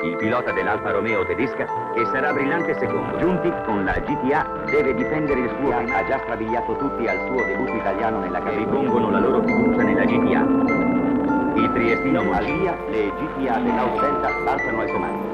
il pilota dell'Alfa Romeo tedesca, che sarà brillante secondo. Giunti con la GTA, deve difendere il suo... Ha già strabiliato tutti al suo debutto italiano nella categoria. Ripongono la loro fiducia nella GTA. Il triestino al via, le GTA dell'Aus Delta balzano al comando.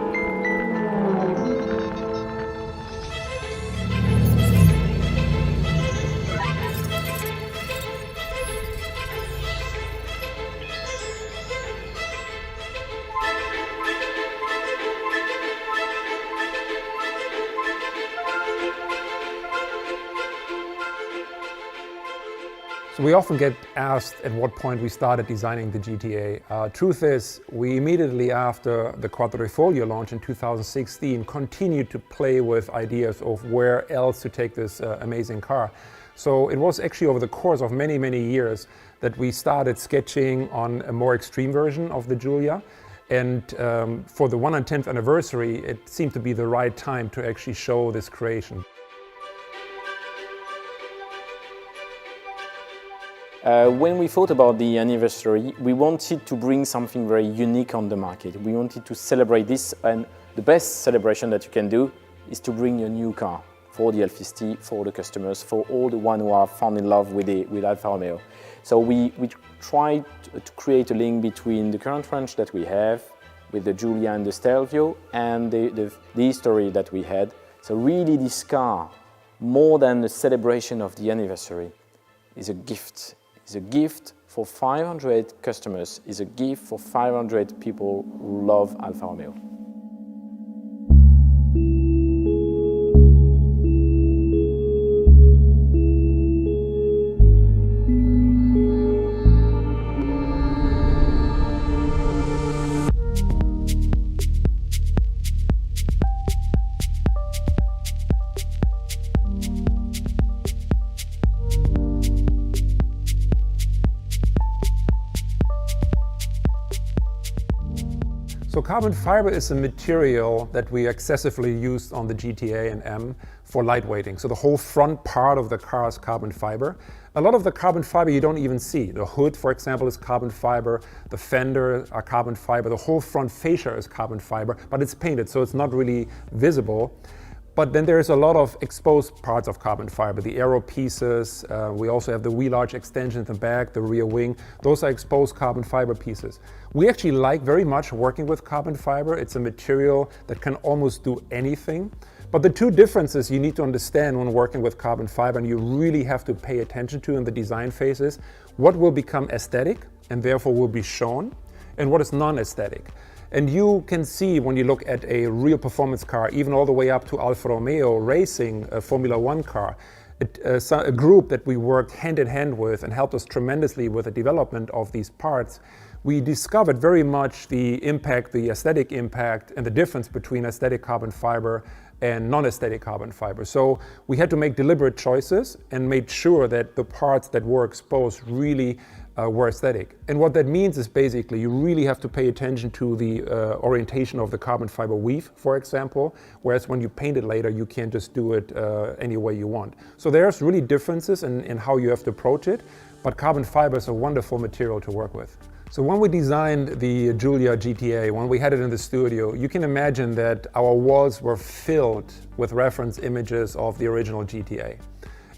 So we often get asked at what point we started designing the GTA. Truth is, we immediately after the Quadrifoglio launch in 2016 continued to play with ideas of where else to take this amazing car. So it was actually over the course of many, many years that we started sketching on a more extreme version of the Giulia. And for the 110th anniversary, it seemed to be the right time to actually show this creation. When we thought about the anniversary, we wanted to bring something very unique on the market. We wanted to celebrate this, and the best celebration that you can do is to bring a new car for the Alfisti, for the customers, for all the ones who are fallen in love with Alfa Romeo. So we tried to create a link between the current range that we have with the Giulia and the Stelvio and the history that we had. So really this car, more than a celebration of the anniversary, is a gift. It's a gift for 500 customers, is a gift for 500 people who love Alfa Romeo. So carbon fiber is a material that we excessively used on the GTA and M for lightweighting. So the whole front part of the car is carbon fiber. A lot of the carbon fiber you don't even see. The hood, for example, is carbon fiber. The fender are carbon fiber. The whole front fascia is carbon fiber, but it's painted, so it's not really visible. But then there's a lot of exposed parts of carbon fiber, the aero pieces. We also have the wheel arch extension in the back, the rear wing. Those are exposed carbon fiber pieces. We actually like very much working with carbon fiber. It's a material that can almost do anything. But the two differences you need to understand when working with carbon fiber, and you really have to pay attention to in the design phases, what will become aesthetic and therefore will be shown, and what is non-aesthetic. And you can see when you look at a real performance car, even all the way up to Alfa Romeo racing a Formula One car, a group that we worked hand in hand with and helped us tremendously with the development of these parts, we discovered very much the impact, the aesthetic impact, and the difference between aesthetic carbon fiber and non-aesthetic carbon fiber. So we had to make deliberate choices and made sure that the parts that were exposed really were aesthetic. And what that means is basically you really have to pay attention to the orientation of the carbon fiber weave, for example, whereas when you paint it later, you can't just do it any way you want. So there's really differences in how you have to approach it, but carbon fiber is a wonderful material to work with. So when we designed the Giulia GTA, when we had it in the studio, you can imagine that our walls were filled with reference images of the original GTA.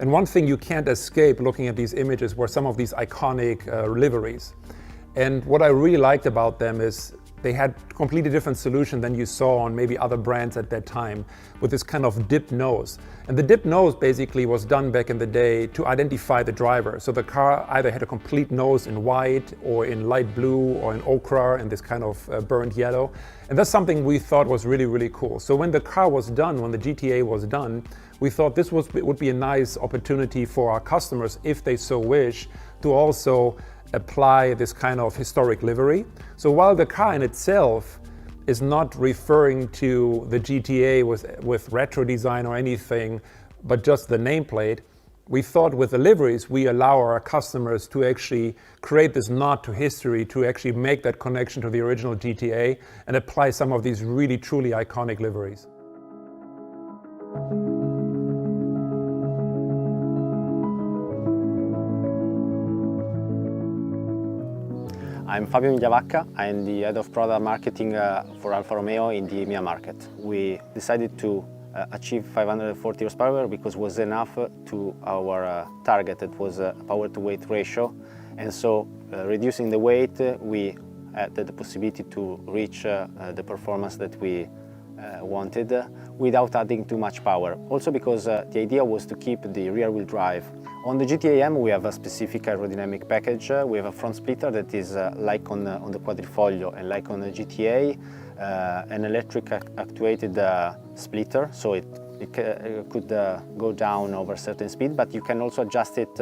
And one thing you can't escape looking at these images were some of these iconic liveries. And what I really liked about them is they had a completely different solution than you saw on maybe other brands at that time, with this kind of dipped nose. And the dipped nose basically was done back in the day to identify the driver. So the car either had a complete nose in white or in light blue or in ochre and this kind of burnt yellow. And that's something we thought was really, really cool. So when the car was done, when the GTA was done, we thought this would be a nice opportunity for our customers, if they so wish, to also apply this kind of historic livery. So while the car in itself is not referring to the GTA with retro design or anything, but just the nameplate, we thought with the liveries, we allow our customers to actually create this nod to history, to actually make that connection to the original GTA and apply some of these really truly iconic liveries. I'm Fabio Migliavacca. I'm the head of product marketing for Alfa Romeo in the EMEA market. We decided to achieve 540 horsepower because it was enough to our target. It was a power to weight ratio, and so reducing the weight, we had the possibility to reach the performance that we wanted without adding too much power. Also because the idea was to keep the rear-wheel drive. On the GTA M we have a specific aerodynamic package. We have a front splitter that is like on the Quadrifoglio and like on the GTA, an electric actuated splitter, so it could go down over certain speed, but you can also adjust it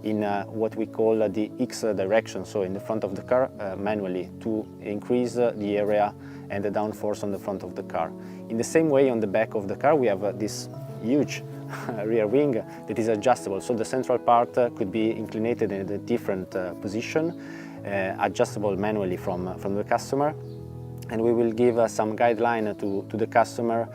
in what we call the X direction, so in the front of the car manually, to increase the area and the downforce on the front of the car. In the same way, on the back of the car we have this huge rear wing that is adjustable, so the central part could be inclinated in a different position, adjustable manually from the customer, and we will give some guideline to the customer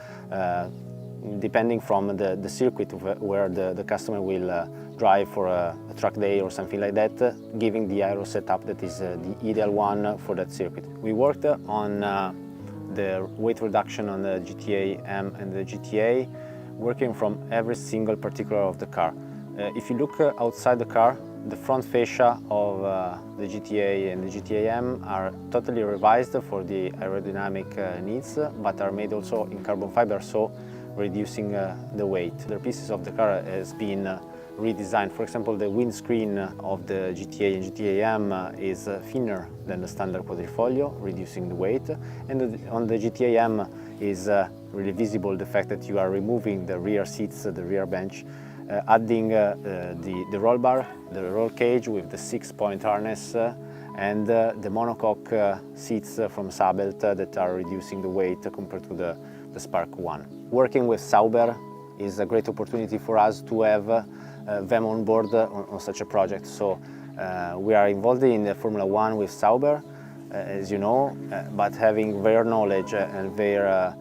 depending from the circuit where the customer will drive for a track day or something like that, giving the aero setup that is the ideal one for that circuit. We worked on the weight reduction on the GTA M and the GTA, working from every single particular of the car. If you look outside the car, the front fascia of the GTA and the GTA M are totally revised for the aerodynamic needs, but are made also in carbon fiber, so reducing the weight. The pieces of the car has been redesigned. For example, the windscreen of the GTA and GTA M is thinner than the standard Quadrifoglio, reducing the weight. And on the GTA M is really visible the fact that you are removing the rear seats, the rear bench, adding the roll bar, the roll cage with the 6-point harness, and the monocoque seats from Sabelt that are reducing the weight compared to the Spark 1. Working with Sauber is a great opportunity for us to have them on board on such a project. So we are involved in the Formula 1 with Sauber, as you know, but having their knowledge and their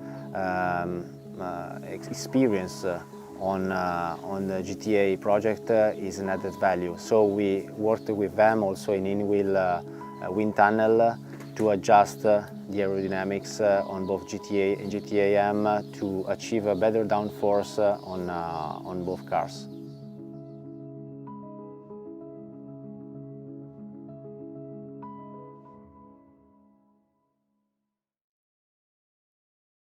experience on the GTA project is an added value. So we worked with them also in in-wheel wind tunnel to adjust the aerodynamics on both GTA and GTA M to achieve a better downforce on both cars.